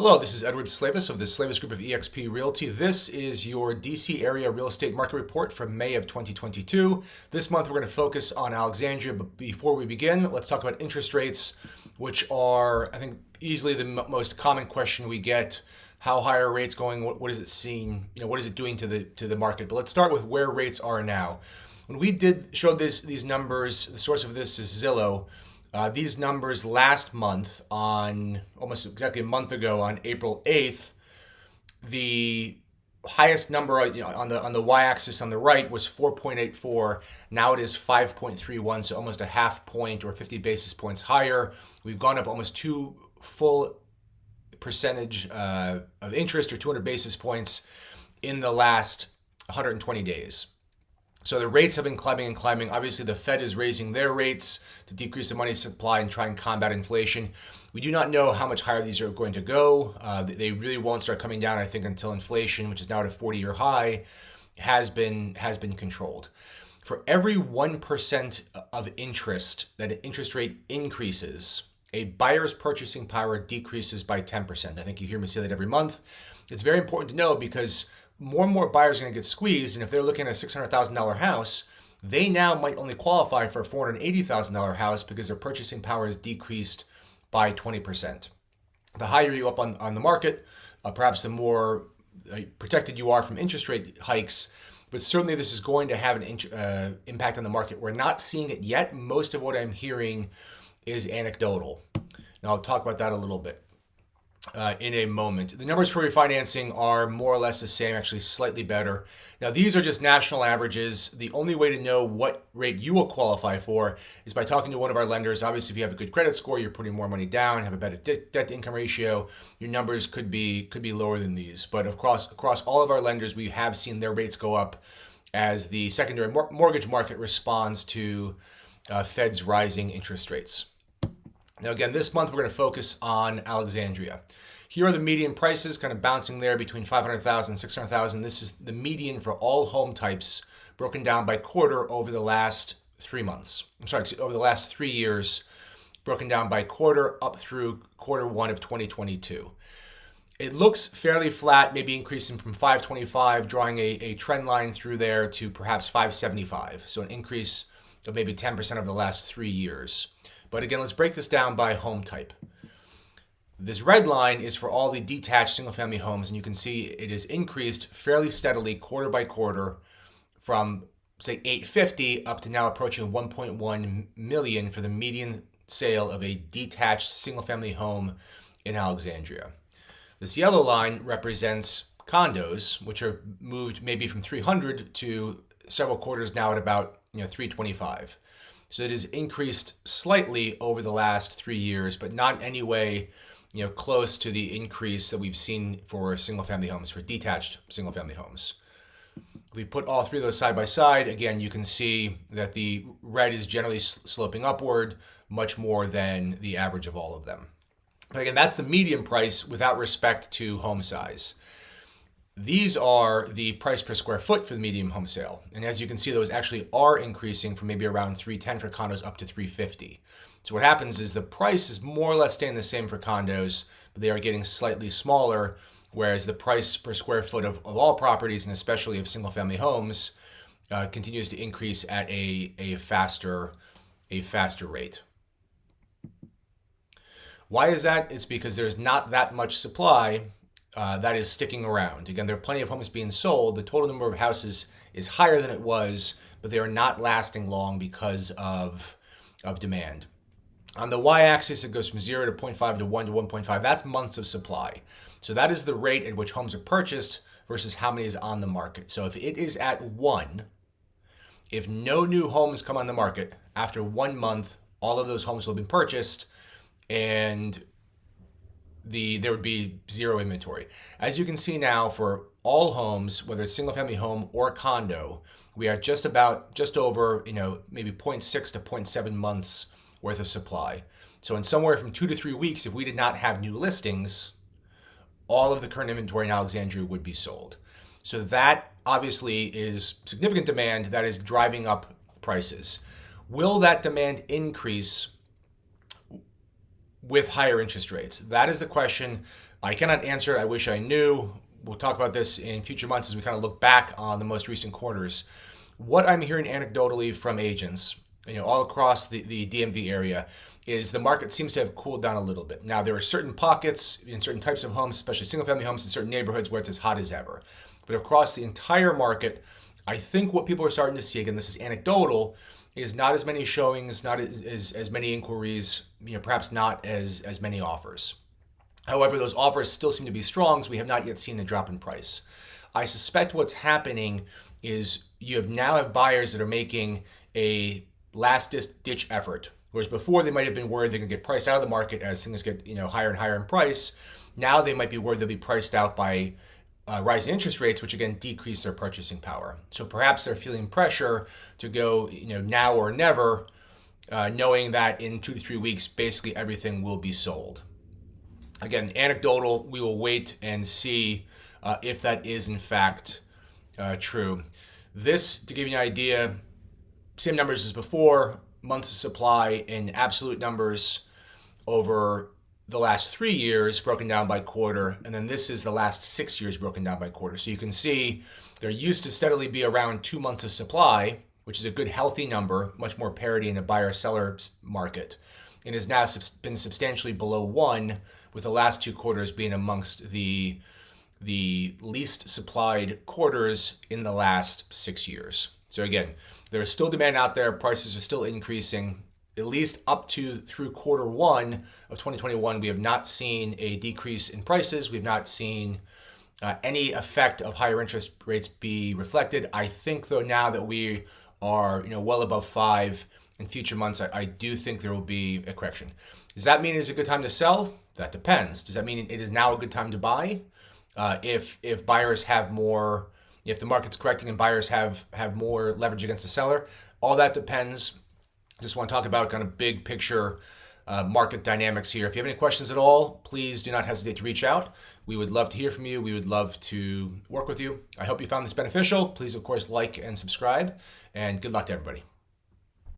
Hello, this is Edward Slavis of the Slavis Group of eXp Realty. This is your DC area real estate market report for May of 2022. This month we're going to focus on Alexandria, but before we begin, let's talk about interest rates, which are, I think, easily the most common question we get. How high are rates going? What is it seeing? What is it doing to the market? But let's start with where rates are now. When we showed these numbers, the source of this is Zillow. These numbers last month, on almost exactly a month ago, on April 8th, the highest number on the y-axis on the right was 4.84. Now it is 5.31, so almost a half point or 50 basis points higher. We've gone up almost 2 full percentage of interest, or 200 basis points in the last 120 days. So the rates have been climbing and climbing. Obviously, the Fed is raising their rates to decrease the money supply and try and combat inflation. We do not know how much higher these are going to go. They really won't start coming down, I think, until inflation, which is now at a 40-year high, has been controlled. For every 1% of interest that an interest rate increases, a buyer's purchasing power decreases by 10%. I think you hear me say that every month. It's very important to know because more and more buyers are going to get squeezed, and if they're looking at a $600,000 house, they now might only qualify for a $480,000 house because their purchasing power is decreased by 20%. The higher you up on the market, perhaps the more protected you are from interest rate hikes, but certainly this is going to have an impact on the market. We're not seeing it yet. Most of what I'm hearing is anecdotal. And I'll talk about that a little bit in a moment. The numbers for refinancing are more or less the same, actually slightly better. Now, these are just national averages. The only way to know what rate you will qualify for is by talking to one of our lenders. Obviously, if you have a good credit score, you're putting more money down, have a better debt-to-income ratio, your numbers could be lower than these. But across all of our lenders, we have seen their rates go up as the secondary mortgage market responds to Fed's rising interest rates. Now, again, this month we're going to focus on Alexandria. Here are the median prices, kind of bouncing there between 500,000 and 600,000. This is the median for all home types, broken down by quarter over the last 3 months. Over the last 3 years, broken down by quarter up through Q1 of 2022. It looks fairly flat, maybe increasing from 525, drawing a trend line through there to perhaps 575. So an increase of maybe 10% over the last 3 years. But again, let's break this down by home type. This red line is for all the detached single-family homes, and you can see it has increased fairly steadily quarter by quarter from, say, 850 up to now approaching 1.1 million for the median sale of a detached single-family home in Alexandria. This yellow line represents condos, which are moved maybe from 300 to several quarters now at about 325. So it has increased slightly over the last 3 years, but not in any way, close to the increase that we've seen for single-family homes, for detached single-family homes. If we put all three of those side by side, again, you can see that the red is generally sloping upward much more than the average of all of them. But again, that's the median price without respect to home size. These are the price per square foot for the median home sale. And as you can see, those actually are increasing from maybe around 310 for condos up to 350. So what happens is the price is more or less staying the same for condos, but they are getting slightly smaller, whereas the price per square foot of all properties, and especially of single-family homes, continues to increase at a faster rate. Why is that? It's because there's not that much supply that is sticking around. Again, there are plenty of homes being sold. The total number of houses is higher than it was, but they are not lasting long because of demand. On the y-axis, it goes from 0 to 0.5 to 1 to 1.5. That's months of supply. So that is the rate at which homes are purchased versus how many is on the market. So if it is at 1, if no new homes come on the market, after 1 month, all of those homes will have been purchased, and there would be zero inventory. As you can see now, for all homes, whether it's single-family home or condo, we are just over, maybe 0.6 to 0.7 months worth of supply. So in somewhere from 2 to 3 weeks, if we did not have new listings, all of the current inventory in Alexandria would be sold. So that obviously is significant demand that is driving up prices. Will that demand increase with higher interest rates? That is the question. I cannot answer it. I wish I knew. We'll talk about this in future months as we kind of look back on the most recent quarters. What I'm hearing anecdotally from agents, all across the DMV area, is the market seems to have cooled down a little bit. Now, there are certain pockets in certain types of homes, especially single-family homes in certain neighborhoods where it's as hot as ever. But across the entire market, I think what people are starting to see, again, this is anecdotal, is not as many showings, not as many inquiries, perhaps not as many offers. However, those offers still seem to be strong, so we have not yet seen a drop in price. I suspect what's happening is you now have buyers that are making a last-ditch effort. Whereas before they might have been worried they're going to get priced out of the market as things get higher and higher in price. Now they might be worried they'll be priced out by rising interest rates, which again decrease their purchasing power. So perhaps they're feeling pressure to go now or never, knowing that in 2 to 3 weeks basically everything will be sold. Again, anecdotal. We will wait and see if that is in fact true. This, to give you an idea, same numbers as before. Months of supply in absolute numbers over the last 3 years broken down by quarter, and then this is the last 6 years broken down by quarter. So you can see there used to steadily be around 2 months of supply, which is a good healthy number, much more parity in a buyer-seller market, and has now been substantially below 1, with the last 2 quarters being amongst the least supplied quarters in the last 6 years. So again, there is still demand out there. Prices are still increasing. At least up to through quarter 1 of 2021, we have not seen a decrease in prices. We've not seen any effect of higher interest rates be reflected. I think, though, now that we are well above 5 in future months, I do think there will be a correction. Does that mean it's a good time to sell? That depends. Does that mean it is now a good time to buy? If buyers have more, if the market's correcting and buyers have more leverage against the seller, all that depends. Just want to talk about kind of big picture market dynamics here. If you have any questions at all, please do not hesitate to reach out. We would love to hear from you. We would love to work with you. I hope you found this beneficial. Please, of course, like and subscribe, and good luck to everybody.